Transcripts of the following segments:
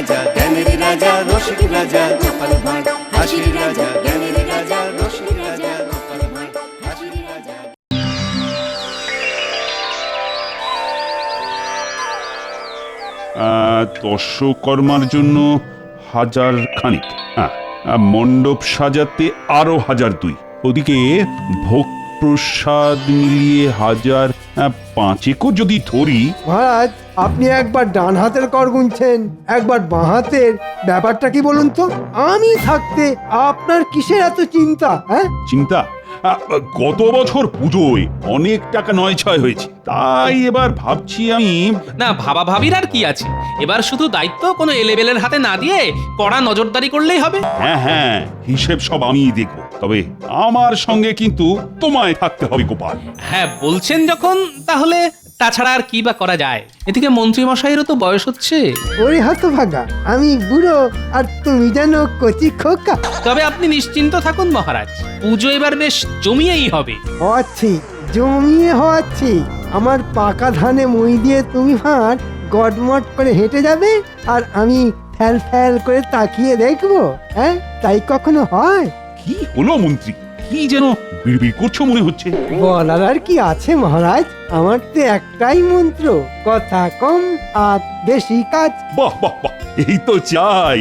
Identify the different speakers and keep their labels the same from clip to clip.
Speaker 1: রাজা জ্ঞানের রাজা রসিক রাজা গোপাল ভাঁড় হাসির রাজা জ্ঞানের রাজা রসিক রাজা গোপাল ভাঁড় হাসির রাজা।
Speaker 2: দর্শকর্মার জন্য 1000 খানিক, হ্যাঁ, মণ্ডপ সাজাতে আরো 1002, ওদিকে ভোগ প্রসাদ মিলিয়ে 1005 যদি ধরি।
Speaker 3: মহারাজ, আপনি একবার ডান হাতের কর গুনছেন, একবার বাঁ হাতের। ব্যাপারটা কি বলুন তো? আমি থাকতে আপনার কিসের এত চিন্তা? হ্যাঁ,
Speaker 2: চিন্তা? গত বছর পুজোয় অনেক টাকা নয় ছয় হয়েছে, তাই এবার ভাবছি আমি।
Speaker 4: না, ভাবা ভাবির আর কি আছে, এবার শুধু দায়িত্ব কোনো এলেবেলের হাতে না দিয়ে কড়া নজরদারি করলেই হবে।
Speaker 2: হ্যাঁ হ্যাঁ, হিসেব সব আমিই দেখব, তবে আমার সঙ্গে কিন্তু তোমায় থাকতে হবে গোপাল।
Speaker 4: হ্যাঁ বলছেন যখন, তাহলে তাছাড়া আর কি বা করা যায়। এদিকে মন্ত্রী মশাইয়েরও তো বয়স হচ্ছে।
Speaker 3: ওরে হতভাগা, আমি বুড়ো আর তুমি যেন কচি খোকা।
Speaker 4: তবে আপনি নিশ্চিন্ত থাকুন মহারাজ, পুজো এবার বেশ জমিয়েই হবে।
Speaker 3: হওয়াচ্ছি, জমিয়ে হওয়াচ্ছি। আমার পাকা ধানে মই দিয়ে তুমি ভাঁড় গটমট করে হেঁটে যাবে, আর আমি ফ্যাল ফ্যাল করে তাকিয়ে দেখবো। হ্যাঁ, তাই কখনো হয়?
Speaker 2: কি হলো মন্ত্রী, কি যেন বিড়বিড় করছো মনে হচ্ছে।
Speaker 3: বলার আর কি আছে মহারাজ, আমার তো একটাই মন্ত্র, কথা কম আর বেশি কাজ।
Speaker 2: বাহ বাহ বাহ, এই তো চাই।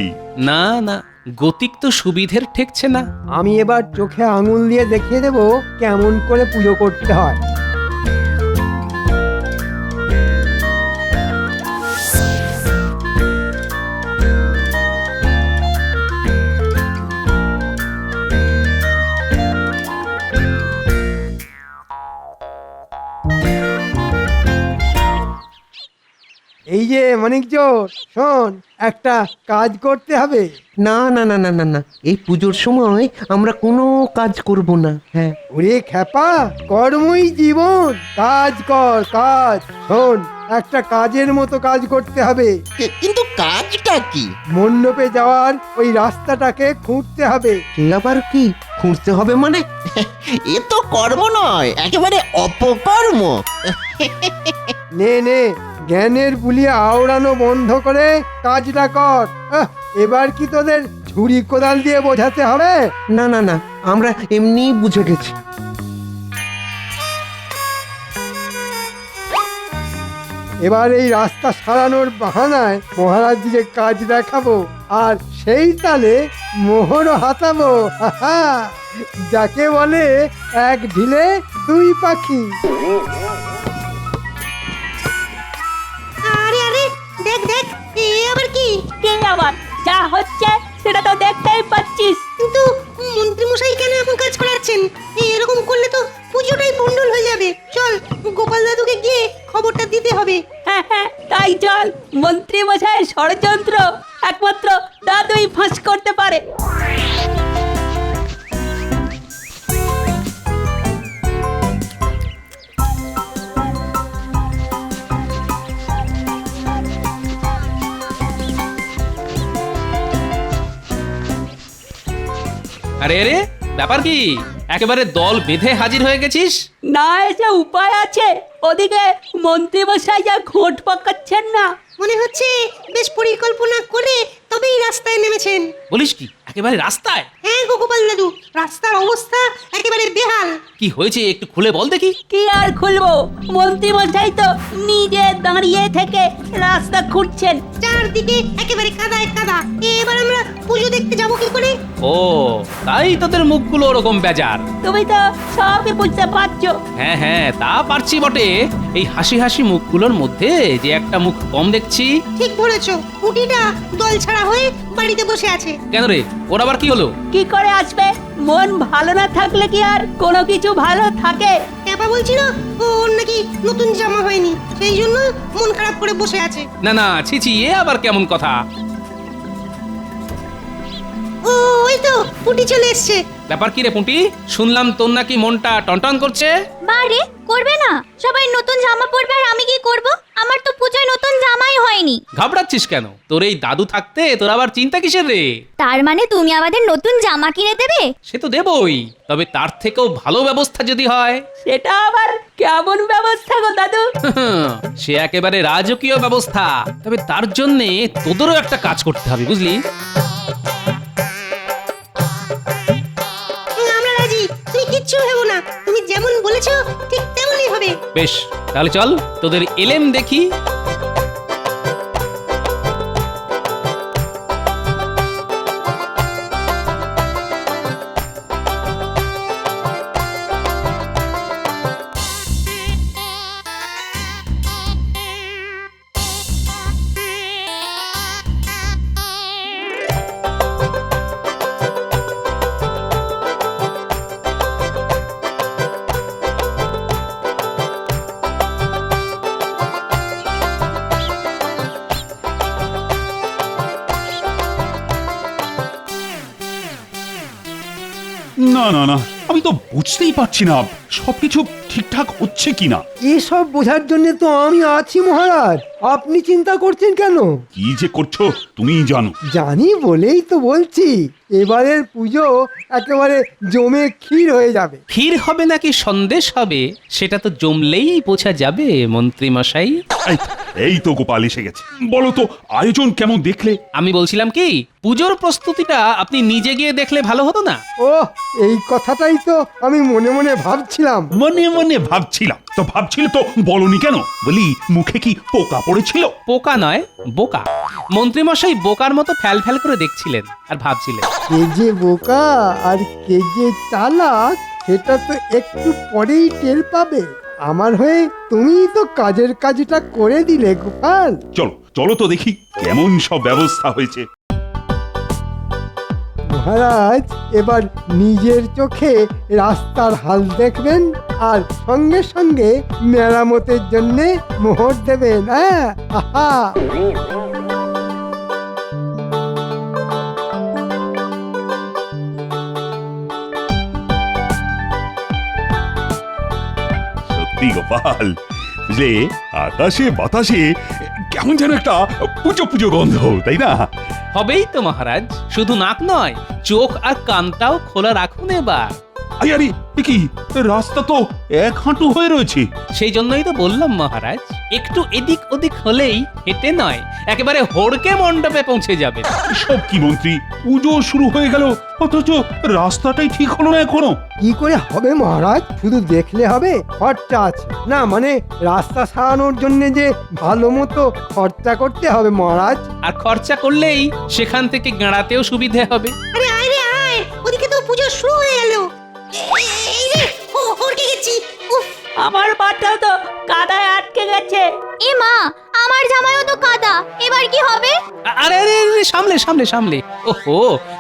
Speaker 4: না না, গতিক তো সুবিধের ঠেকছে না।
Speaker 3: আমি এবার চোখে আঙুল দিয়ে দেখিয়ে দেবো কেমন করে পুজো করতে হয়। এই যে মানিকজ, শোন, একটা কাজ করতে হবে।
Speaker 5: না না না না না না, এই পুজোর সময় আমরা কোনো কাজ করব না। হ্যাঁ,
Speaker 3: ওরে খ্যাপা, কর্মই জীবন, কাজ কর কাজ। শোন, একটা কাজের মতো কাজ করতে হবে।
Speaker 6: কিন্তু কাজটা কি?
Speaker 3: মণ্ডপে যাওয়ার ওই রাস্তাটাকে খুঁড়তে হবে।
Speaker 5: সে আবার কি খুঁজতে হবে মানে?
Speaker 6: এ তো কর্ম নয়, একেবারে অপকর্ম।
Speaker 3: নে নে, জ্ঞানের বুলিয়ে আওড়ানো বন্ধ করে কাজটা কর। এবার কি তোদের ছুরি কোদাল দিয়ে বোঝাতে হবে?
Speaker 5: না না না, আমরা এমনি বুঝে গেছি।
Speaker 3: এবার এই রাস্তা সারানোর বাহানায় মহারাজজিকে কাজ দেখাবো, আর সেই তালে মোহরও হাতাবো। হাহা, যাকে বলে এক ঢিলে দুই পাখি।
Speaker 7: আরে আরে, দেখ দেখ, এ আবার কি?
Speaker 8: কে আবার? যা হচ্ছে সেটা তো দেখতেই পাচ্ছিস।
Speaker 7: কিন্তু মন্ত্রী মশাই কেন এমন কাজ করাচ্ছেন? এরকম করলে তো পুজোটাই ভণ্ডুল হয়ে যাবে। চল, গোপাল দাদুকে গিয়ে খবরটা দিতে হবে।
Speaker 8: হ্যাঁ হ্যাঁ, তাই চল। মন্ত্রী মশাইয়ের ষড়যন্ত্র একমাত্র দাদুই ফাঁস করতে পারে।
Speaker 4: আরে আরে, ব্যাপার কি? একেবারে দল বেঁধে হাজির হয়ে গেছিস?
Speaker 8: না এসে উপায় আছে? ওদিকে মন্ত্রী মশাই যা ঘোট পাকাচ্ছেন না।
Speaker 7: মনে হচ্ছে বেশ পরিকল্পনা করে তবেই রাস্তায় নেমেছেন।
Speaker 4: বলিস কি, একেবারে রাস্তায়?
Speaker 7: হ্যাঁ গো গোপাল দাদু, রাস্তার অবস্থা একেবারে বেহাল।
Speaker 4: কি হয়েছে একটু খুলে বল দেখি।
Speaker 8: কি আর খুলবো, মন্ত্রী মশাই তো নিজে দাঁড়িয়ে থেকে রাস্তা খুঁড়ছেন।
Speaker 7: চারদিকে একেবারে কাদায় কাদা। এবার আমরা পুজো দেখতে যাব কি করে?
Speaker 4: ও, তাই তোদের মুখগুলো ওরকম বেজার।
Speaker 8: তুমি তো সবই বুঝতে পারছো।
Speaker 4: হ্যাঁ হ্যাঁ, তা পারছি বটে। এই হাসি হাসি মুখগুলোর মধ্যে যে একটা মুখ কম দেখছি।
Speaker 7: ঠিক বলেছো, পুটিটা দল ছাড়া হয়ে বাড়িতে বসে আছে।
Speaker 4: কেন রে, ওর আবার কি হলো?
Speaker 8: কি করে আসবে? মন ভালো না থাকলে কি আর কোনো কিছু ভালো থাকে?
Speaker 7: ক্যাপা বলছিল ওর নাকি নতুন জামা হয়নি, সেই জন্য মন খারাপ করে বসে আছে।
Speaker 4: না না, ছি ছি, এ আবার কেমন কথা?
Speaker 7: ও, ওই তো পুটি চলে এসছে।
Speaker 4: ব্যাপার কি রে পুঁটি, শুনলাম তোর নাকি মনটা টনটন করছে।
Speaker 9: বারে করবে না, সবাই নতুন জামা পরবে আর আমি কি করব? আমার তো পুজোয় নতুন জামাই হয়নি।
Speaker 4: ঘাবড়াচ্ছিস কেন? তোর এই দাদু থাকতে তোর আবার চিন্তা কিসের রে?
Speaker 9: তার মানে তুমি আমাদের নতুন জামা কিনে দেবে?
Speaker 4: সে তো দেবই, তবে তার থেকেও ভালো ব্যবস্থা যদি হয়।
Speaker 8: সেটা আবার কেমন ব্যবস্থা গো দাদু?
Speaker 4: সে একেবারে রাজকীয় ব্যবস্থা। তবে তার জন্য তোদেরও একটা কাজ করতে হবে, বুঝলি?
Speaker 7: আমরা রাজি, তুমি কিচ্ছু ভেবো না, তুমি যেমন বলেছো ঠিক তেমনই হবে।
Speaker 4: বেশ, তাহলে চল তোদের এলেম দেখি।
Speaker 2: না না না, আমি তো বুঝতেই পারছি না সবকিছু ঠিকঠাক হচ্ছে কিনা।
Speaker 3: এসব বোঝার জন্য তো আমি আছি মহারাজ, আপনি চিন্তা করছেন কেন?
Speaker 2: কি যে করছো তুমিই জানো।
Speaker 3: জানি বলেই তো বলছি, এবারের পুজো একেবারে জমে ক্ষীর হয়ে যাবে।
Speaker 4: ক্ষীর হবে নাকি সন্দেশ হবে সেটা তো জমলেই বোঝা যাবে মন্ত্রী মশাই।
Speaker 2: এই তো গোপাল এসে গেছে। বলো তো আয়োজন কেমন দেখলে?
Speaker 4: আমি বলছিলাম কি, পুজোর প্রস্তুতিটা আপনি নিজে গিয়ে দেখলে ভালো হতো না?
Speaker 3: ও, এই কথাটাই তো আমি মনে মনে ভাবছিলাম।
Speaker 2: মনে মনে ভাবছিলাম তো ভাবছিলে তো বলনি কেন? বলি মুখে কি পোকা পড়েছিল?
Speaker 4: পোকা নয়, বোকা। মন্ত্রী মশাই বোকার মতো ফ্যাল ফ্যাল করে দেখছিলেন আর ভাবছিলেন।
Speaker 3: কে যে বোকা আর কে যে চালাক সেটা তো একটু পরেই টের পাবে। আমার হয়ে তুমিই তো কাজের কাজটা করে দিলে গোপাল।
Speaker 2: চলো চলো তো দেখি কেমন সব ব্যবস্থা হয়েছে।
Speaker 3: মহারাজ এবার নিজের চোখে রাস্তার হাল দেখবেন আর সঙ্গে সঙ্গে মেরামতের জন্য মোহর দেবেন। হ্যাঁ, আহা।
Speaker 2: সত্যি গোপাল, বুঝলে আকাশে বাতাসে কেমন যেন একটা পুজো পুজো গন্ধ, তাই না?
Speaker 4: হবেই তো মহারাজ, শুধু নাক নয়, চোখ আর কানটাও খোলা রাখুন এবার।
Speaker 2: আরে কি রাস্তা তো এক হাঁটু হয়ে রয়েছে।
Speaker 4: সেই জন্যই তো বললাম মহারাজ, একটু এদিক ওদিক হলেই হেঁটে নয়, একেবারে হড়কে মণ্ডপে পৌঁছে যাবে।
Speaker 2: সব কি মন্ত্রী, পুজো শুরু হয়ে গেল অথচ রাস্তাটাই ঠিক হলো না এখনো।
Speaker 3: কি করে হবে মহারাজ? শুধু দেখলে হবে? খরচা আছে না, মানে রাস্তা সারানোর জন্য যে ভালো মতো খরচা করতে হবে মহারাজ।
Speaker 4: আর খরচা করলেই সেখান থেকে গাঁড়াতেও সুবিধে হবে।
Speaker 7: আরে আয় রে আয়, ওদিকে তো পুজো শুরু হয়ে গেল। এই রে, হড়কে গেছি। উফ,
Speaker 8: আমার পাটাও তো কাদায় আটকে গেছে।
Speaker 9: এ মা, আমার জামাইও তো কাদা, এবার কি হবে?
Speaker 4: আরে আরে আরে, সামলে সামলে সামলে। ওহো,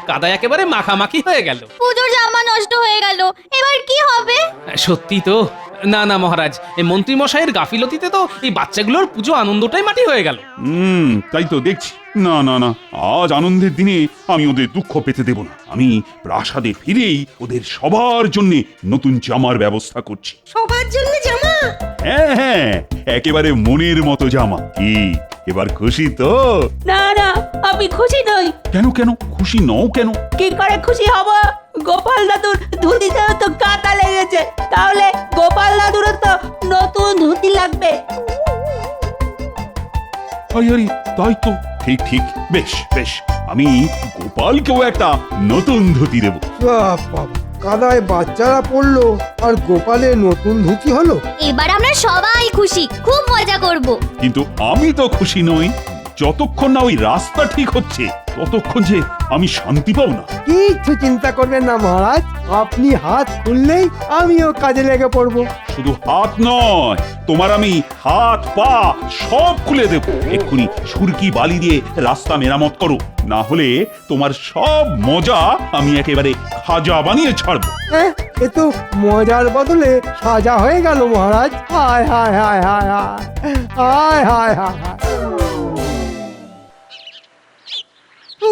Speaker 4: কাদায় একেবারে মাখামাখি হয়ে গেল।
Speaker 9: পুজোর জামা নষ্ট হয়ে গেল, এবার কি হবে?
Speaker 4: সত্যি তো। না না মহারাজ, এই মন্ত্রী মশাইয়ের গাফিলতিতে তো এই বাচ্চাগুলোর পুজো আনন্দটাই মাটি হয়ে গেল।
Speaker 2: তাই তো দেখছি। না না না, আজ আনন্দের দিনে আমি ওদের দুঃখ পেতে দেব না। আমি প্রাসাদে ফিরেই ওদের সবার জন্য নতুন জামার ব্যবস্থা করছি।
Speaker 7: সবার জন্য জামা?
Speaker 2: হ্যাঁ হ্যাঁ, একেবারে মনের মতো জামা। কি এবার খুশি তো?
Speaker 8: না না, আমি খুশি নই।
Speaker 2: কেন কেন খুশি নও কেন?
Speaker 8: কি করে খুশি হব? গোপাল দাদুর ধুতিতেও তো কাঁটা লেগেছে, তাহলে গোপাল দাদুরও তো নতুন ধুতি লাগবে।
Speaker 2: আরে তাই তো, ঠিক ঠিক, বেশ বেশ, আমি গোপালকেও একটা নতুন ধুতি দেব।
Speaker 3: বাবা, কাদায় বাচ্চারা পড়লো আর গোপালের নতুন ধুতি হলো।
Speaker 9: এবার আমরা সবাই খুশি, খুব মজা করব।
Speaker 2: কিন্তু আমি তো খুশি নই। যতক্ষণ না ওই রাস্তা ঠিক হচ্ছে ততক্ষণ যে আমি শান্তি পাবো না।
Speaker 3: কিচ্ছু চিন্তা করবেন না মহারাজ, আপনি হাত খুললেই আমিও কাজে লেগে পড়বো।
Speaker 2: শুধু হাত নয়, তোমার আমি হাত পা সব খুলে দেব। এক্ষুনি সুরকি বালি দিয়ে রাস্তা মেরামত করো, না হলে তোমার সব মজা আমি একেবারে খাজা বানিয়ে ছাড়বো।
Speaker 3: হ্যাঁ, এ তো মজার বদলে সাজা হয়ে গেল মহারাজ। হায় হায় হায় হায় হায় হায় হায় হায় হায়।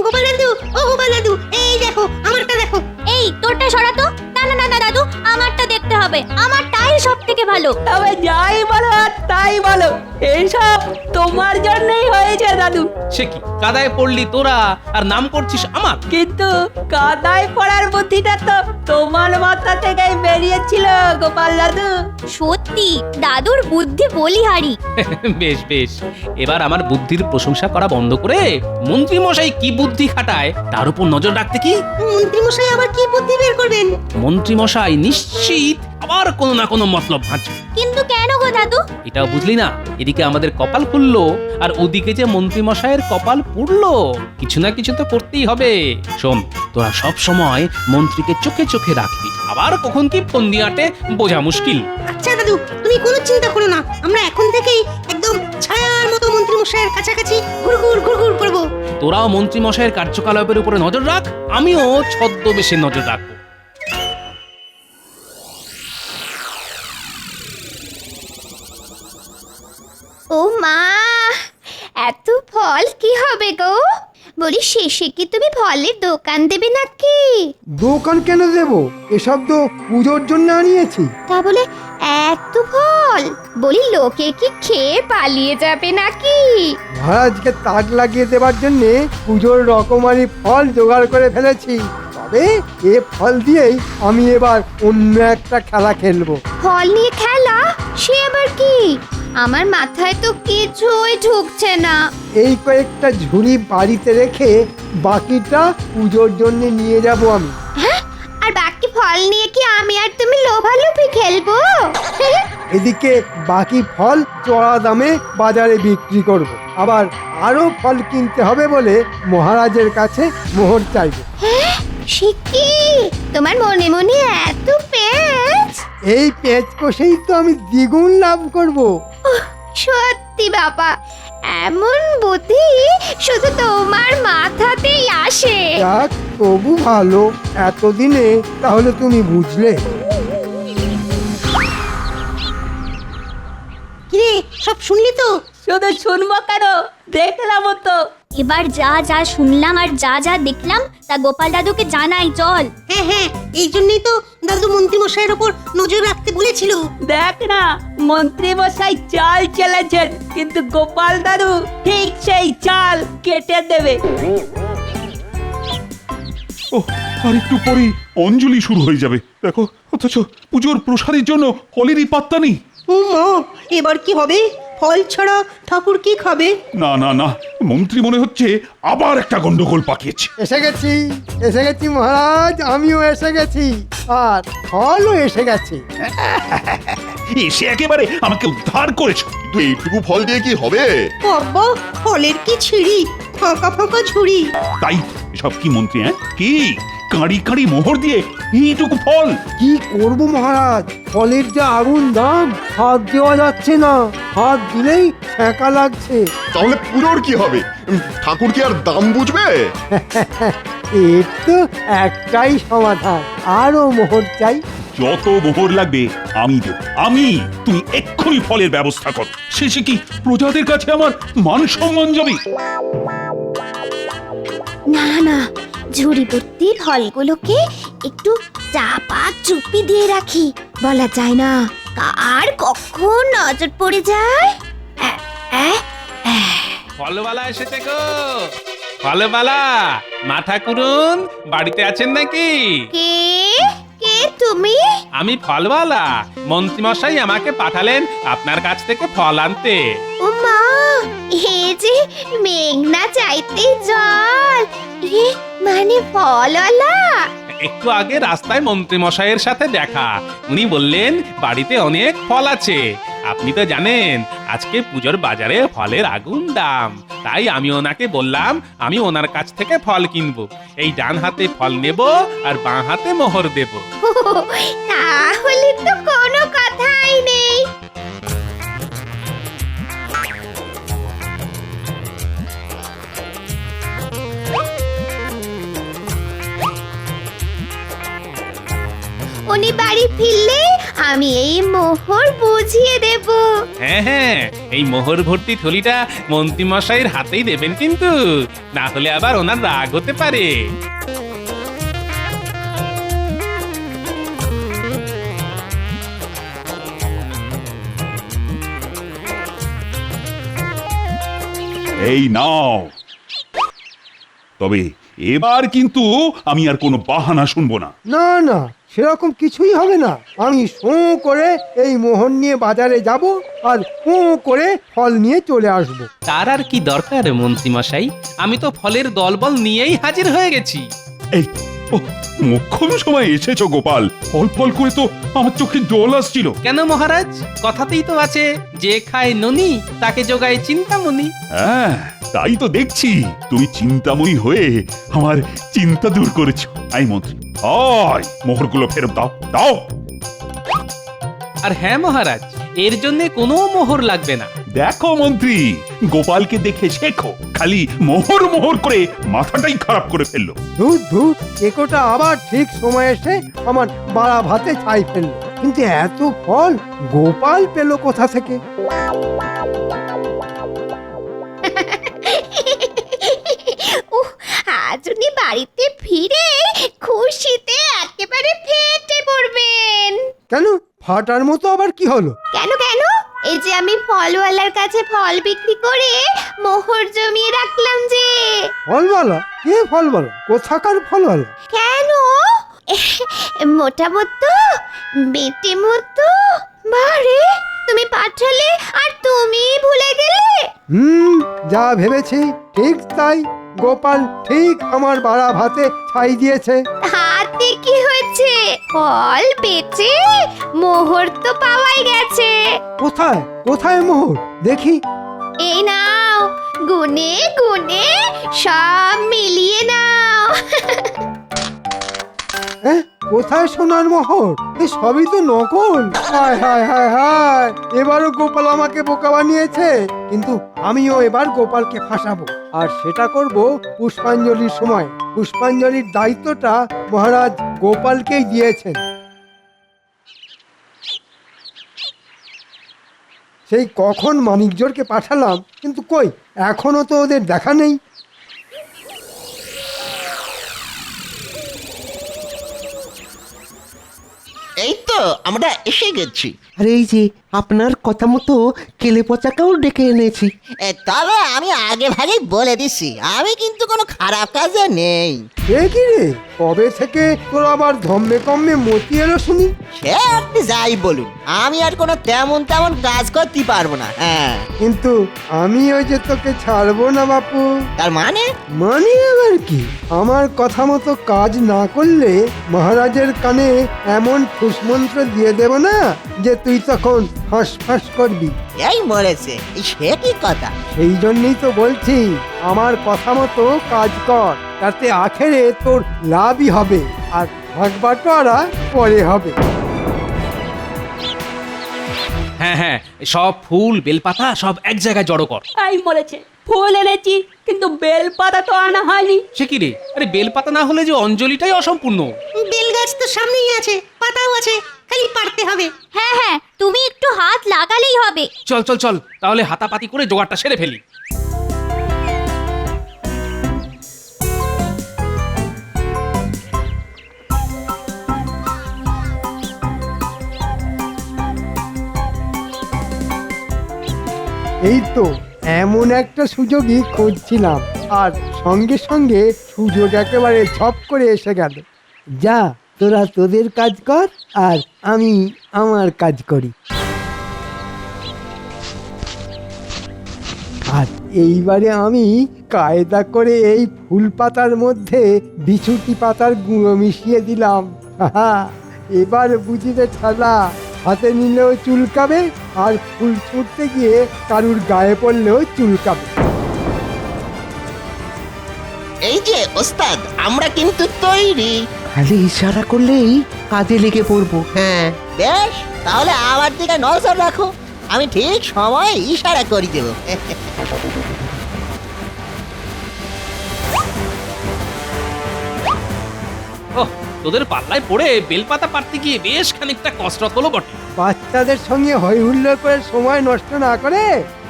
Speaker 7: গোপাল দাদু, ও গোপাল দাদু, এই দেখো আমারটা দেখো।
Speaker 9: এই তোরটা সরাতো। না না না না দাদু, আমারটা দেখতে হবে, আমারটাই মশাই সব থেকে ভালো।
Speaker 8: তবে যাই বলো আর তাই বলো, এইসব তোমার জন্যই হয়েছে দাদু।
Speaker 4: সে কি কাদায় পড়লি তোরা আর নাম করছিস আমার?
Speaker 8: কিন্তু কাদায় পড়ার বুদ্ধিটা তো তোমার মাথা থেকেই বেরিয়েছিল গোপাল দাদু।
Speaker 9: সত্যি দাদুর বুদ্ধি বলিহারি।
Speaker 4: বেশ বেশ, এবার আমার বুদ্ধির প্রশংসা করা বন্ধ করে মন্ত্রী মশাই কি বুদ্ধি খাটায় তার উপর নজর রাখতে কি?
Speaker 7: মন্ত্রী মশাই আবার কি বুদ্ধি বের করবেন?
Speaker 4: মন্ত্রী মশাই নিশ্চিত আবার কোনো না কোনো মতলব ভাঁজবে।
Speaker 9: কিন্তু কেন গো দাদু?
Speaker 4: এটাও বুঝলি না? এদিকে আমাদের কপাল খুললো আর ওদিকে যে মন্ত্রী মশাইয়ের কপাল পুড়লো। কিছু না কিছু তো করতেই হবে। শোন, তোরা সব সময় মন্ত্রীকে চোখে চোখে রাখবি, আবার কখন কি ফোন দিয়ে আটে বোঝা মুশকিল।
Speaker 7: আচ্ছা দাদু, তুমি কোনো চিন্তা করো না, আমরা এখন থেকেই একদম ছায়ার মতো মন্ত্রী মশাইয়ের কাছাকাছি ঘুরঘুর ঘুরঘুর করবো।
Speaker 4: তোরাও মন্ত্রী মশাইয়ের কার্যকলাপের উপরে নজর রাখ, আমিও ছদ্মবেশে নজর রাখবো।
Speaker 9: ও মা, এত ফল কি হবে গো? বলি শেষে কি তুমি ফলের দোকান দেবে নাকি?
Speaker 3: দোকান কেন দেব? এসব তো পুজোর জন্য আনিয়েছি।
Speaker 9: তা বলে এত ফল? বলি লোকে কি খেয়ে পালিয়ে যাবে নাকি?
Speaker 3: মহারাজকে তাক লাগিয়ে দেবার জন্য পুজোর রকমারি ফল জোগাড় করে ফেলেছি। তবে এ ফল দিয়েই আমি এবার অন্য একটা খেলা খেলবো।
Speaker 9: ফল নিয়ে খেলা? সে আবার কি? আমার মাথায় তো কিছুই ঢুকছে না।
Speaker 3: এই কয়েকটা ঝুড়ি বাড়িতে রেখে বাকিটা পুজোর জন্য নিয়ে যাব আমি।
Speaker 9: হ্যাঁ? আর বাকি ফল নিয়ে কি আমি আর তুমি লোভালোভি খেলবো?
Speaker 3: এদিকে বাকি ফল চড়া দামে বাজারে বিক্রি করব। আবার আরো ফল কিনতে হবে বলে মহারাজের কাছে মোহর চাইব।
Speaker 9: হ্যাঁ? সে কি? তোমার মনে মনে এত পেঁচ?
Speaker 3: এই পেঁচ কষেই তো আমি দ্বিগুণ লাভ করব।
Speaker 9: সত্যি বাবা, এমন বুদ্ধি শুধু তোমার মাথাতেই আসে।
Speaker 3: যাক, তবু ভালো, এতদিনে তাহলে তুমি বুঝলে।
Speaker 7: কিরে, সব শুনলি তো?
Speaker 8: শুধু শুনবো কেন, দেখলামও তো।
Speaker 9: এবার যা যা শুনলাম আর যা যা দেখলাম তা গোপাল দাদুকে জানাই চল।
Speaker 7: হ্যাঁ হ্যাঁ, এই জন্যই তো দাদু মন্ত্রী মশাইয়ের ওপর নজর রাখতে বলেছিল।
Speaker 8: দেখ না, মন্ত্রী মশাই চাল চেলেছেন, কিন্তু গোপাল দাদু ঠিক সেই চাল কেটে দেবে।
Speaker 2: ও, আর একটু পরেই অঞ্জলি শুরু হয়ে যাবে দেখো, অথচ পুজোর প্রসাদের জন্য ফলেরই পাত্তা নেই।
Speaker 7: ও মা, এবার কি হবে? ফল ছাড়া ঠাকুর কি খাবে?
Speaker 2: না না না, মন্ত্রী মনে হচ্ছে আবার একটা গন্ডগোল পাকিয়েছে।
Speaker 3: এসে গেছি, এসে গেছি মহারাজ, আমিও এসে গেছি, আর ফলও এসে গেছে।
Speaker 2: এসে একেবারে আমাকে উদ্ধার করেছো।
Speaker 1: কিন্তু এইটুকু ফল দিয়ে কি হবে?
Speaker 7: বাবা, ফলের কি ছিঁড়ি, ফাঁকা ফাঁকা ঝুড়ি।
Speaker 2: তাই সব কি মন্ত্রী, হ্যাঁ কি কাঁড়ি কাঁড়ি মোহর দিয়ে এইটুকু ফল?
Speaker 3: কি করব মহারাজ, ফলের যা আগুন দাম, হাত দেওয়া যাচ্ছে না, হাত দিলেই ঠেকা লাগছে।
Speaker 1: তাহলে পুজোর কি হবে? ঠাকুর কি আর দাম বুঝবে?
Speaker 3: এর তো একটাই সমাধান, আরো মোহর চাই।
Speaker 2: যত মোহর লাগবে আমি দেব, আমি। তুমি এক্ষুনি ফলের ব্যবস্থা করো, শেষে কি প্রজাদের কাছে আমার মান সম্মান যাবে?
Speaker 9: না না, ঝুড়ি ভর্তি ফলগুলোকে একটু চাপা চুপি দিয়ে রাখি, বলা যায় না কার কখন নজর পড়ে যায়।
Speaker 4: ফলবালা এসেছে গো, ফলবালা। মাথা কুরুন বাড়িতে আছেন নাকি?
Speaker 9: কে কে তুমি?
Speaker 4: আমি ফলবালা, মন্ত্রী মশাই আমাকে পাঠালেন আপনার কাছ থেকে ফল আনতে।
Speaker 9: ও মা, এ যে মেঘনা চাইতে জল, এ মানে ফলওয়ালা।
Speaker 4: একটু আগে রাস্তায় মন্ত্রী মশাইয়ের সাথে দেখা, উনি বললেন বাড়িতে অনেক ফল আছে। আপনি তো জানেন আজকে পুজোর বাজারে ফলের আগুন দাম, তাই আমি ওনাকে বললাম আমি ওনার কাছ থেকে ফল কিনবো। এই ডান হাতে ফল নেব আর বাঁ হাতে মোহর দেব।
Speaker 9: তাহলে তো কোনো কথাই নেই। উনি বাড়ি ফিরলে আমি এই মোহর বুঝিয়ে দেব।
Speaker 4: হ্যাঁ হ্যাঁ, এই মোহর ভর্তি থলিটা মন্ত্রী মশাইয়ের হাতেই দেবেন, কিন্তু না হলে আবার ওনার রাগ হতে পারে।
Speaker 2: এই নাও। তবে এবার কিন্তু আমি আর কোনো বাহানা শুনবো না।
Speaker 3: না না, সেরকম কিছুই হবে না। আমি শোঁ করে এই মোহর নিয়ে বাজারে যাব আর শোঁ করে ফল নিয়ে চলে আসব।
Speaker 4: তার আর কি দরকার মন্ত্রীমশাই, আমি তো ফলের দলবল নিয়েই হাজির হয়ে গেছি।
Speaker 2: এই ও, মোক্ষম সময় এসেছো গোপাল। ফল ফল করে তো আমার চোখে জল আসছিল।
Speaker 4: কেন মহারাজ, কথাতেই তো আছে, যে খায় ননি তাকে যোগায় চিন্তামণি।
Speaker 2: হ্যাঁ, তাই তো দেখছি তুমি চিন্তাময়ী হয়ে আমার চিন্তা দূর করেছো। আই মন্ত্রী, আয় মোহরগুলো ফেরত দাও, দাও।
Speaker 4: আর হ্যাঁ মহারাজ, এর জন্য কোনো মোহর লাগবে না।
Speaker 2: দেখো মন্ত্রী, গোপালকে দেখে শেখো। খালি মোহর মোহর করে মাথাটাই খারাপ করে ফেললো।
Speaker 3: ধুর ধুর, একোটা আবার ঠিক সময় এসে আমার বাড়া ভাতে ছাই ফেললো। কিন্তু এত ফল গোপাল পেল কোথা থেকে?
Speaker 9: উহ, আজ উনি বাড়িতে ফিরে খুশিতে একেবারে ফেটে পড়বেন।
Speaker 3: কেন, ফাটার মতো আবার কি হলো?
Speaker 9: কেন কেন, এই যে আমি ফলওয়ালার কাছে ফল বিক্রি করে মোহর জমিয়ে রাখলাম যে।
Speaker 3: ফলওয়ালা? কে ফলওয়ালা? কোথাকার ফলওয়ালা?
Speaker 9: কেন, মোটা মতো বেটে মতো? বারে, তুমি পাঠালে আর তুমি ভুলে গেলে।
Speaker 3: যা ভেবেছি ঠিক তাই। গোপাল ঠিক আমার বাড়া ভাতে ছাই দিয়েছে।
Speaker 9: হাতে কি হয়েছে, ফল বেচে মোহর তো পাওয়াই গেছে।
Speaker 3: কোথায় কোথায় মোহর দেখি?
Speaker 9: এই নাও, গুনে গুনে সব মিলিয়ে নাও।
Speaker 3: কোথায় সোনার মোহর? এ সবই তো নকল। হায় হায় হায় হায়, এবারও গোপাল আমাকে বোকা বানিয়েছে। কিন্তু আমিও এবার গোপালকে ফাঁসাবো, আর সেটা করব পুষ্পাঞ্জলির সময়। পুষ্পাঞ্জলির দায়িত্বটা মহারাজ গোপালকেই দিয়েছেন। সেই কখন মানিকজোরকে পাঠালাম, কিন্তু কই এখনো তো ওদের দেখা নেই।
Speaker 6: এই তো আমরা এসে গেছি।
Speaker 5: আর এই যে আপনার কথা মতো কেলে পচাকেও ডেকে এনেছি।
Speaker 6: তবে আমি আগে ভাগেই বলে দিছি, আমি কিন্তু কোনো খারাপ কাজে নেই।
Speaker 3: এ কি রে, কবে থেকে তোর আবার ধম্মে কম্মে মতি এলো শুনি?
Speaker 6: সে আপনি যাই বলুন, আমি আর কোনো তেমন তেমন কাজ করতে পারবো না। হ্যাঁ,
Speaker 3: কিন্তু আমি ওই যে তোকে ছাড়বো না বাপু।
Speaker 6: তার মানে?
Speaker 3: মানে আবার কি? আমার কথা মতো কাজ না করলে মহারাজের কানে এমন ফুসমন্ত্র দিয়ে দেব না যে তুই তখন হাঁসফাঁস করবি।
Speaker 6: এই মরেছে, সে কি কথা?
Speaker 3: সেই জন্যই তো বলছি, আমার কথা মতো কাজ কর, তাতে আখেরে তোর লাভই হবে, আর ভাগ বাটোয়ারা পরে হবে।
Speaker 4: হ্যাঁ হ্যাঁ, সব ফুল বেলপাতা সব এক জায়গায় জড়ো কর।
Speaker 8: এই মরেছে, ফুল এনেছি কিন্তু বেলপাতা তো আনা হয়নি।
Speaker 4: সে কি রে, আরে বেলপাতা না হলে যে অঞ্জলিটাই অসম্পূর্ণ।
Speaker 7: বেল গাছ তো সামনেই আছে, পাতাও আছে, খালি পারতে হবে।
Speaker 9: হ্যাঁ হ্যাঁ, তুমি একটু হাত লাগালেই হবে।
Speaker 4: চল চল চল, তাহলে হাতাপাতি করে জোগাড়টা সেরে ফেলি।
Speaker 3: এই তো এমন একটা সুযোগই খুঁজছিলাম, আর সঙ্গে সঙ্গে সুযোগ একেবারে ঝপ করে এসে গেল। যা, তোরা তোদের কাজ কর, আর আমি আমার কাজ করি। আর এইবারে আমি কায়দা করে এই ফুল পাতার মধ্যে বিছুটি পাতার গুঁড়ো মিশিয়ে দিলাম। হাহা, এবার বুঝিবে ঠালা, হাতে নিলেও চুলকাবে, আর ফুল ছুটতে গিয়ে কারুর গায়ে পড়লেও চুলকাবে।
Speaker 6: এই যে ওস্তাদ, আমরা কিন্তু তৈরি।
Speaker 5: খালি ইশারা করলেই কাজে লেগে পড়বো। হ্যাঁ,
Speaker 6: বেশ, তাহলে আমার দিকে নজর রাখো, আমি ঠিক সময় ইশারা করে দেব।
Speaker 4: ওহ, তোদের পাল্লায় পড়ে বেলপাতা পাড়তে গিয়ে বেশ খানিকটা কসরত হলো বটে।
Speaker 3: বাচ্চাদের সঙ্গে হই হুল্লোড় করে সময় নষ্ট না করে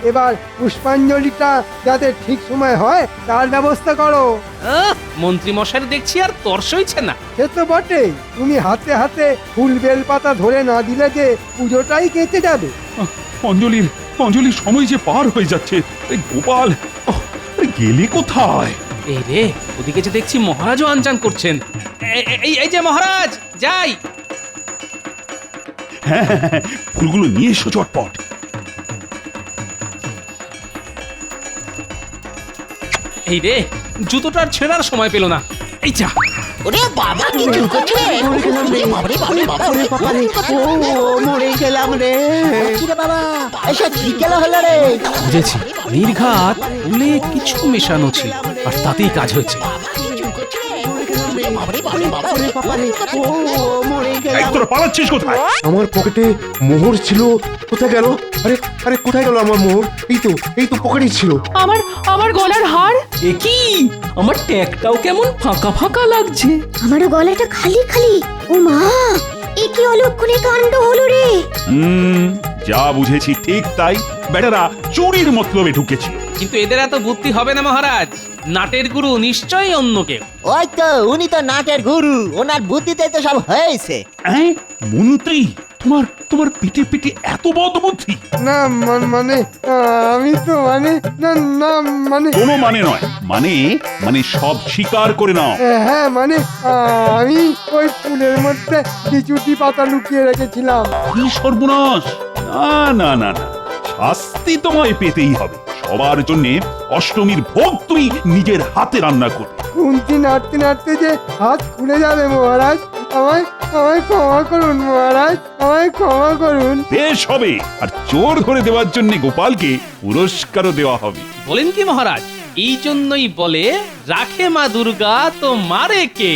Speaker 3: এবার পুষ্পাঞ্জলিটা যাতে ঠিক সময় হয় তার ব্যবস্থা করো।
Speaker 4: মন্ত্রী মশাইয়ের দেখছি আর তর্স হইছে না।
Speaker 3: সে তো বটেই, তুমি হাতে হাতে ফুল বেল পাতা ধরে না দিলে যে পুজোটাই কেটে যাবে।
Speaker 2: অঞ্জলির সময় যে পার হয়ে যাচ্ছে। এই গোপাল, আরে গেলি কোথায়?
Speaker 4: এই রে, ওদিকে যে দেখছি মহারাজও আনজান করছেন। এই যে মহারাজ, যাই।
Speaker 2: হ্যাঁ, ফুলগুলো নিয়ে এসো চটপট।
Speaker 4: এই রে, জুতোটার ছেঁড়ার সময় পেল না। এই যা।
Speaker 6: ওরে বাবা, কি করছে রে? বাবারে বাবারে বাবা,
Speaker 5: ওরে বাবা রে, ও মরে গেলাম রে।
Speaker 6: কি রে বাবা, এসব কি গেল হলো রে?
Speaker 4: বুঝেছি, নির্ঘাত ফুলে কিছু মেশানো ছিল আর তাতেই কাজ হয়েছে।
Speaker 6: বাবারে বাবারে বাবা,
Speaker 5: ওরে বাবা রে, ও মরে
Speaker 2: এই
Speaker 5: গেলাম।
Speaker 2: তোরা পালাচ্ছিস কোথায়?
Speaker 10: আমার পকেটে মোহর ছিল, কোথায় গেল? আরে আরে কোথায় গেল আমার মোহর? এই তো পকেটেই ছিল।
Speaker 8: আমার গলার হার এ কি? আমার ট্যাগটাও কেমন ফাঁকা ফাঁকা লাগছে।
Speaker 9: আমারও গলাটা খালি খালি। ও মা, এ কি অলক্ষণে কাণ্ড হলো রে!
Speaker 2: যা বুঝেছি ঠিক তাই। বেটারা চুরির মতলবে ঢুকেছিল।
Speaker 4: কিন্তু এদের এত বুদ্ধি হবে না মহারাজ। নাটের গুরু নিশ্চয়ই অন্য কেউ।
Speaker 6: ওই তো উনি তো নাটের গুরু, ওনার বুদ্ধিতে তো সব হয়েছে।
Speaker 2: মন্ত্রী, তোমার পিঠে পিঠে এত বদ বুদ্ধি?
Speaker 3: না মানে আমি তো মানে না মানে
Speaker 2: কোনো মানে নয়, মানে সব স্বীকার করে নাও।
Speaker 3: হ্যাঁ মানে আমি ওই ফুলের মধ্যে কিছুটি পাতা লুকিয়ে রেখেছিলাম।
Speaker 2: কি সর্বনাশ! না না, শাস্তি তোমায় পেতেই হবে। সবার জন্য অষ্টমীর ভোগ তুমি নিজের হাতে রান্না করবে।
Speaker 3: কুন্তি নাড়তে নাড়তে যে হাত খুলে যাবে মহারাজ, আমায় ক্ষমা করুন মহারাজ, আমায় ক্ষমা করুন।
Speaker 2: বেশ হবে, আর চোর ধরে দেওয়ার জন্য গোপালকে পুরস্কারও দেওয়া হবে।
Speaker 4: বলেন কি মহারাজ? এই জন্যই বলে রাখে মা দুর্গা তো মারে কে।